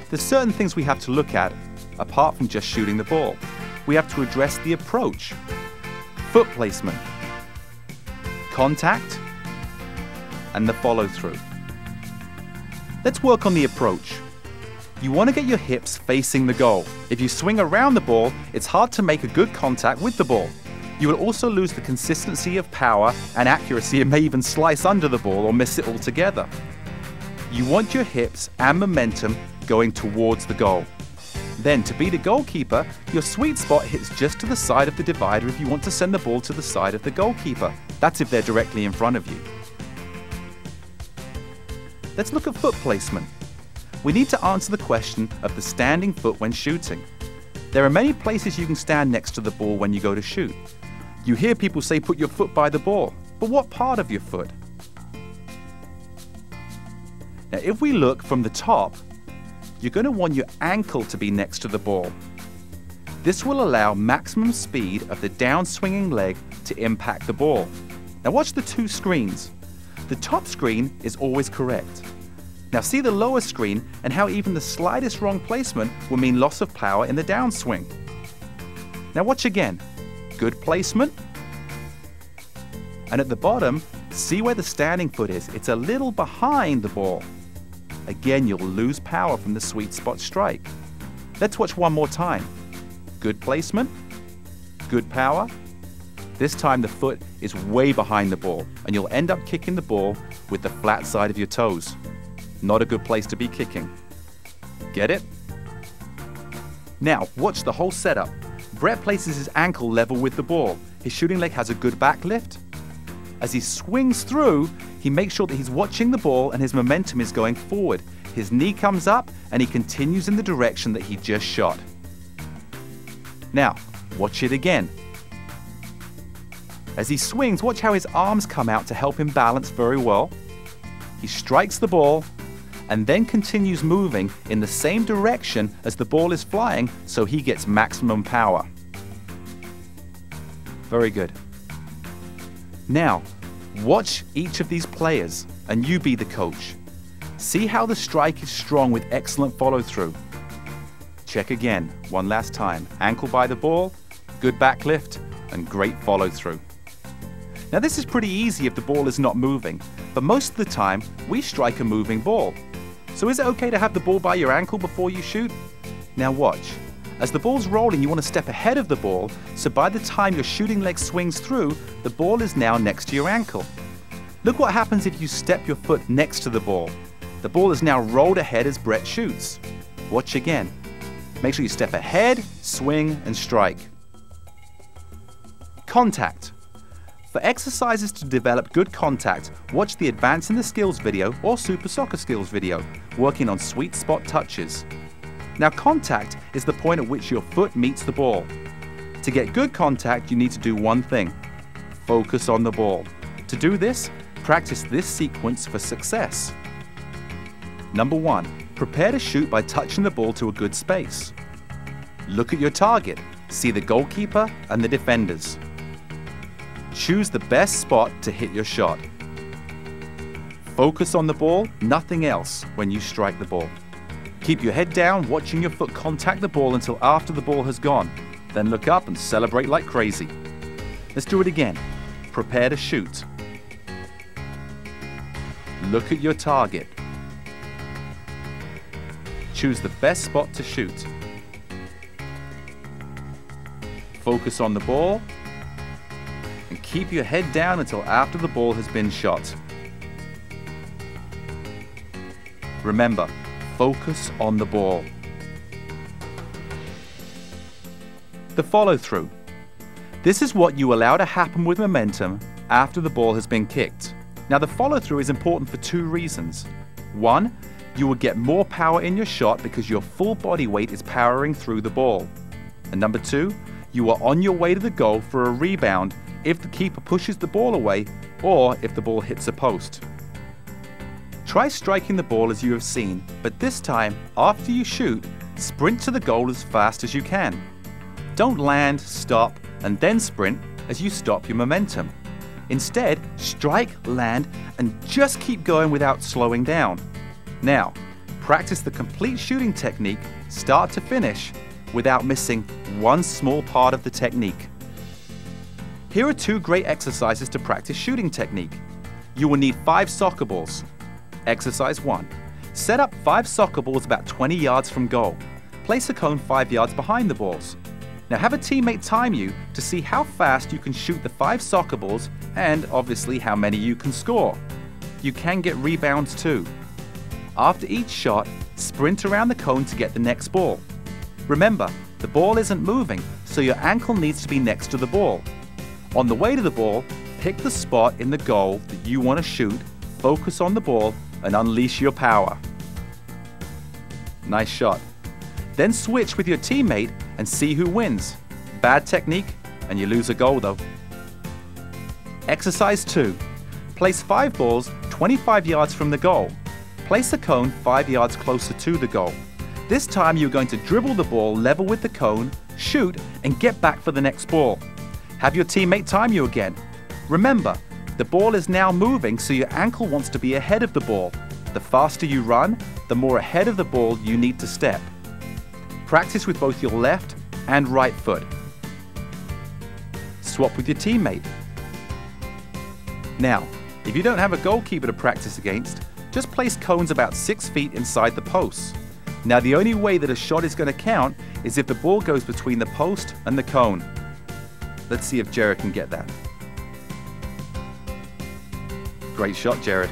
There's certain things we have to look at, apart from just shooting the ball. We have to address the approach, foot placement, contact, and the follow-through. Let's work on the approach. You want to get your hips facing the goal. If you swing around the ball, it's hard to make a good contact with the ball. You will also lose the consistency of power and accuracy and may even slice under the ball or miss it altogether. You want your hips and momentum going towards the goal. Then, to be the goalkeeper, your sweet spot hits just to the side of the divider if you want to send the ball to the side of the goalkeeper. That's if they're directly in front of you. Let's look at foot placement. We need to answer the question of the standing foot when shooting. There are many places you can stand next to the ball when you go to shoot. You hear people say put your foot by the ball, but what part of your foot? Now, if we look from the top, you're going to want your ankle to be next to the ball. This will allow maximum speed of the downswinging leg to impact the ball. Now watch the two screens. The top screen is always correct. Now see the lower screen and how even the slightest wrong placement will mean loss of power in the downswing. Now watch again. Good placement. And at the bottom, see where the standing foot is. It's a little behind the ball. Again, you'll lose power from the sweet spot strike. Let's watch one more time. Good placement. Good power. This time the foot is way behind the ball and you'll end up kicking the ball with the flat side of your toes. Not a good place to be kicking. Get it? Now, watch the whole setup. Brett places his ankle level with the ball. His shooting leg has a good back lift. As he swings through, he makes sure that he's watching the ball and his momentum is going forward. His knee comes up and he continues in the direction that he just shot. Now, watch it again. As he swings, watch how his arms come out to help him balance very well. He strikes the ball and then continues moving in the same direction as the ball is flying so he gets maximum power. Very good. Now, watch each of these players and you be the coach. See how the strike is strong with excellent follow-through. Check again, one last time. Ankle by the ball, good back lift, and great follow-through. Now this is pretty easy if the ball is not moving, but most of the time we strike a moving ball. So is it okay to have the ball by your ankle before you shoot? Now watch. As the ball's rolling, you want to step ahead of the ball, so by the time your shooting leg swings through, the ball is now next to your ankle. Look what happens if you step your foot next to the ball. The ball is now rolled ahead as Brett shoots. Watch again. Make sure you step ahead, swing, and strike. Contact. For exercises to develop good contact, watch the Advance in the Skills video or Super Soccer Skills video, working on sweet spot touches. Now contact is the point at which your foot meets the ball. To get good contact, you need to do one thing: focus on the ball. To do this, practice this sequence for success. Number 1, prepare to shoot by touching the ball to a good space. Look at your target, see the goalkeeper and the defenders. Choose the best spot to hit your shot. Focus on the ball, nothing else, when you strike the ball. Keep your head down, watching your foot contact the ball until after the ball has gone. Then look up and celebrate like crazy. Let's do it again. Prepare to shoot. Look at your target. Choose the best spot to shoot. Focus on the ball. And keep your head down until after the ball has been shot. Remember, focus on the ball. The follow-through. This is what you allow to happen with momentum after the ball has been kicked. Now the follow-through is important for 2 reasons. 1, you will get more power in your shot because your full body weight is powering through the ball. And number 2, you are on your way to the goal for a rebound if the keeper pushes the ball away or if the ball hits a post. Try striking the ball as you have seen, but this time, after you shoot, sprint to the goal as fast as you can. Don't land, stop, and then sprint as you stop your momentum. Instead, strike, land, and just keep going without slowing down. Now, practice the complete shooting technique, start to finish, without missing one small part of the technique. Here are 2 great exercises to practice shooting technique. You will need 5 soccer balls. Exercise 1. Set up 5 soccer balls about 20 yards from goal. Place a cone 5 yards behind the balls. Now have a teammate time you to see how fast you can shoot the 5 soccer balls and obviously how many you can score. You can get rebounds too. After each shot, sprint around the cone to get the next ball. Remember, the ball isn't moving, so your ankle needs to be next to the ball. On the way to the ball, pick the spot in the goal that you want to shoot, focus on the ball, and unleash your power. Nice shot. Then switch with your teammate and see who wins. Bad technique, and you lose a goal though. Exercise 2. Place 5 balls 25 yards from the goal. Place a cone 5 yards closer to the goal. This time you're going to dribble the ball level with the cone, shoot, and get back for the next ball. Have your teammate time you again. Remember, the ball is now moving, so your ankle wants to be ahead of the ball. The faster you run, the more ahead of the ball you need to step. Practice with both your left and right foot. Swap with your teammate. Now, if you don't have a goalkeeper to practice against, just place cones about 6 feet inside the posts. Now the only way that a shot is going to count is if the ball goes between the post and the cone. Let's see if Jared can get that. Great shot, Jared.